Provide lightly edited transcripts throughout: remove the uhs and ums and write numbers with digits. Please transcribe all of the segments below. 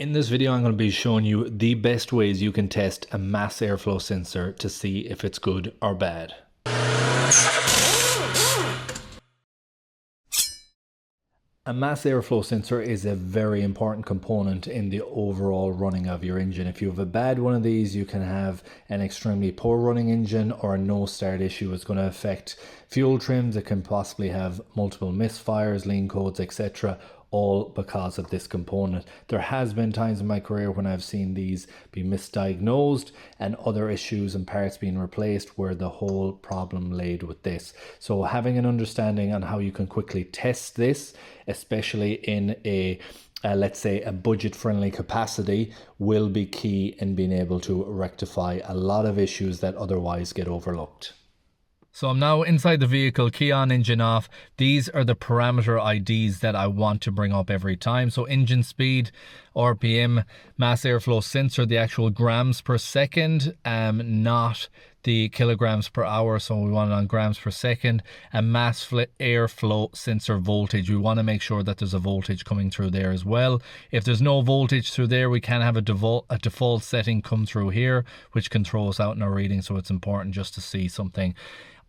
In this video, I'm going to be showing you the best ways you can test a mass airflow sensor to see if it's good or bad. A mass airflow sensor is a very important component in the overall running of your engine. If you have a bad one of these, you can have an extremely poor running engine or a no start issue. It's going to affect fuel trims. It can possibly have multiple misfires, lean codes, etc., all because of this component. There has been times in my career when I've seen these be misdiagnosed and other issues and parts being replaced where the whole problem laid with this. So having an understanding on how you can quickly test this, especially in a let's say a budget friendly capacity, will be key in being able to rectify a lot of issues that otherwise get overlooked. So I'm now inside the vehicle, key on, engine off. These are the parameter IDs that I want to bring up every time. So engine speed, RPM, mass airflow sensor, the actual grams per second, not the kilograms per hour. So we want it on grams per second. And mass airflow sensor voltage. We want to make sure that there's a voltage coming through there as well. If there's no voltage through there, we can have a default setting come through here, which can throw us out in our reading. So it's important just to see something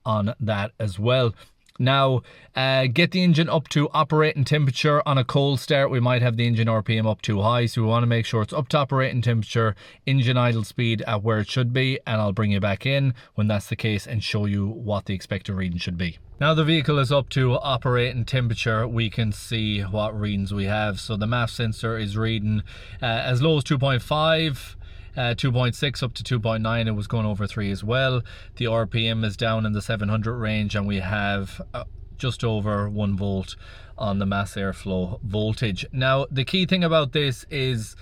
on that as well. Now, get the engine up to operating temperature. On a cold start, we might have the engine RPM up too high, so we want to make sure it's up to operating temperature, engine idle speed at where it should be, and I'll bring you back in when that's the case and show you what the expected reading should be. Now the vehicle is up to operating temperature. We can see what readings we have. So the MAF sensor is reading as low as 2.5, 2.6 up to 2.9. It was going over 3 as well. The RPM is down in the 700 range, and we have just over 1 volt on the mass airflow voltage. Now the key thing about this is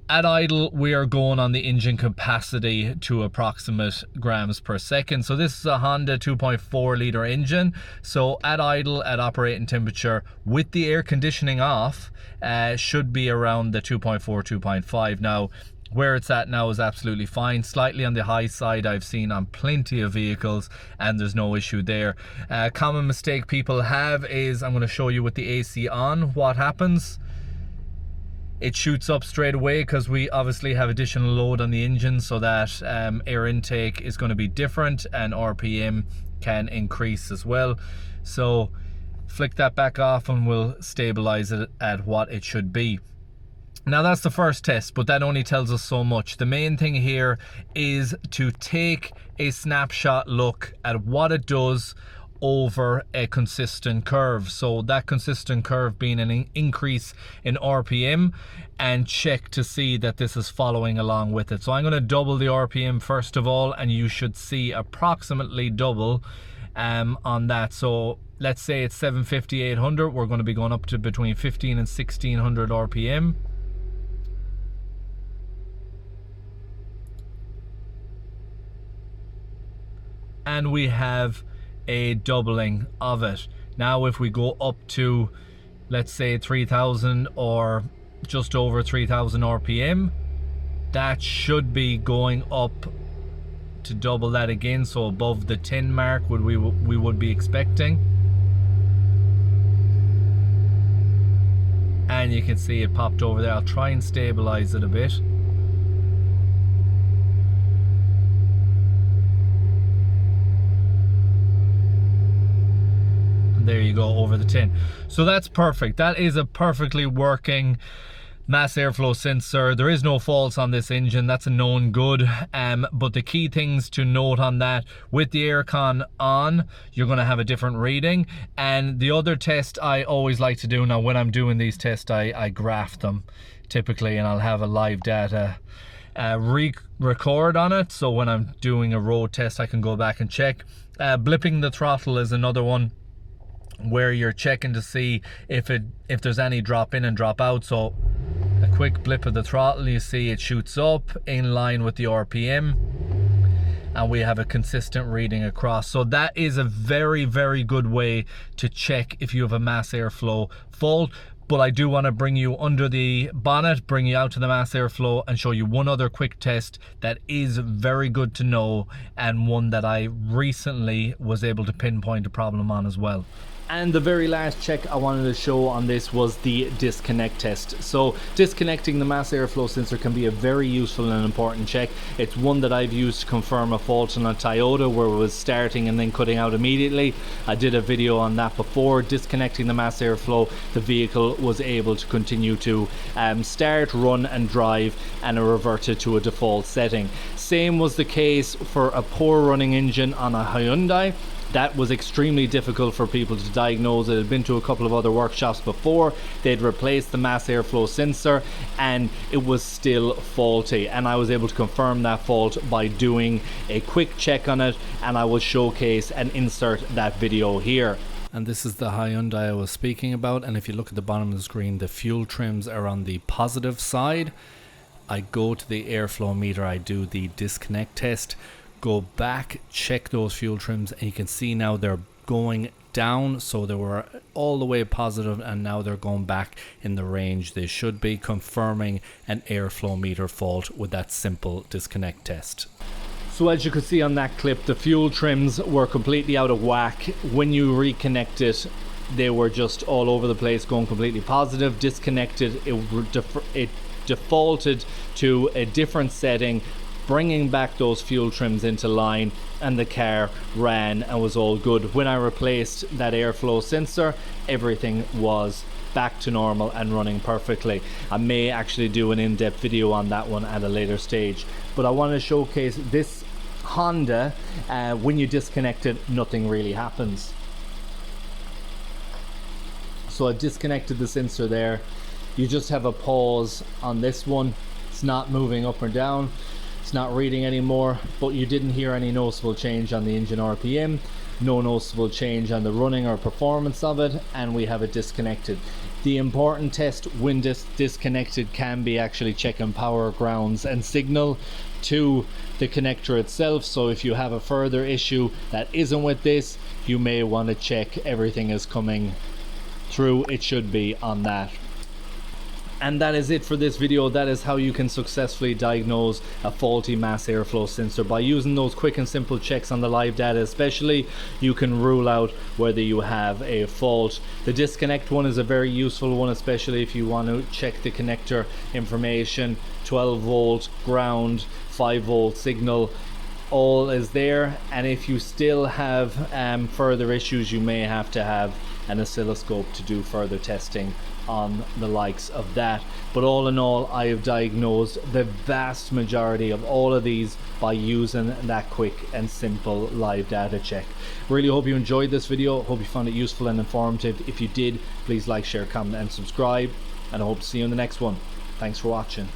at idle we are going on the engine capacity to approximate grams per second. So this is a Honda 2.4 litre engine. So at idle, at operating temperature, with the air conditioning off, should be around the 2.4, 2.5. Now where it's at now is absolutely fine. Slightly on the high side I've seen on plenty of vehicles, and there's no issue there. Common mistake people have is, I'm going to show you with the AC on what happens. It shoots up straight away because we obviously have additional load on the engine, so that air intake is going to be different and RPM can increase as well. So flick that back off and we'll stabilize it at what it should be. Now that's the first test, but that only tells us so much. The main thing here is to take a snapshot look at what it does over a consistent curve. So that consistent curve being an increase in RPM, and check to see that this is following along with it. So I'm going to double the RPM first of all, and you should see approximately double on that. So let's say it's 750, 800. We're going to be going up to between 15 and 1600 RPM. And we have a doubling of it. Now if we go up to, let's say 3000 or just over 3000 RPM, that should be going up to double that again, so above the 10 mark we would be expecting. And you can see it popped over there. I'll try and stabilize it a bit. There you go, over the 10. So that's perfect. That is a perfectly working mass airflow sensor. There is no faults on this engine. That's a known good. But the key things to note on that, with the aircon on, you're going to have a different reading. And the other test I always like to do, now when I'm doing these tests, I graph them typically, and I'll have a live data record on it. So when I'm doing a road test, I can go back and check. Blipping the throttle is another one, where you're checking to see if there's any drop in and drop out. So a quick blip of the throttle, you see it shoots up in line with the RPM, and we have a consistent reading across. So that is a very, very good way to check if you have a mass airflow fault. But I do want to bring you under the bonnet, bring you out to the mass airflow, and show you one other quick test that is very good to know, and one that I recently was able to pinpoint a problem on as well. And the very last check I wanted to show on this was the disconnect test. So disconnecting the mass airflow sensor can be a very useful and important check. It's one that I've used to confirm a fault on a Toyota where it was starting and then cutting out immediately. I did a video on that before. Disconnecting the mass airflow, the vehicle was able to continue to start, run and drive, and it reverted to a default setting. Same was the case for a poor running engine on a Hyundai. That was extremely difficult for people to diagnose. It had been to a couple of other workshops before. They'd replaced the mass airflow sensor and it was still faulty, and I was able to confirm that fault by doing a quick check on it, and I will showcase and insert that video here. And this is the Hyundai I was speaking about, and if you look at the bottom of the screen, the fuel trims are on the positive side. I go to the airflow meter, I do the disconnect test, go back, check those fuel trims, and you can see now they're going down. So they were all the way positive and now they're going back in the range they should be, confirming an airflow meter fault with that simple disconnect test. So as you can see on that clip, the fuel trims were completely out of whack. When you reconnect it, they were just all over the place, going completely positive. Disconnected, it defaulted to a different setting, bringing back those fuel trims into line, and the car ran and was all good. When I replaced that airflow sensor, everything was back to normal and running perfectly. I may actually do an in-depth video on that one at a later stage, but I want to showcase this Honda. When you disconnect it, nothing really happens. So I've disconnected the sensor there. You just have a pause on this one. It's not moving up or down. It's not reading anymore, but you didn't hear any noticeable change on the engine RPM, no noticeable change on the running or performance of it, and we have it disconnected. The important test when disconnected can be actually checking power, grounds and signal to the connector itself. So if you have a further issue that isn't with this, you may want to check everything is coming through. It should be on that. And that is it for this video. That is how you can successfully diagnose a faulty mass airflow sensor. By using those quick and simple checks on the live data especially, you can rule out whether you have a fault. The disconnect one is a very useful one, especially if you want to check the connector information. 12 volt ground, 5 volt signal, all is there. And if you still have further issues, you may have to have an oscilloscope to do further testing on the likes of that. But all in all, I have diagnosed the vast majority of all of these by using that quick and simple live data check. Really hope you enjoyed this video. Hope you found it useful and informative. If you did, please like, share, comment and subscribe, and I hope to see you in the next one. Thanks for watching.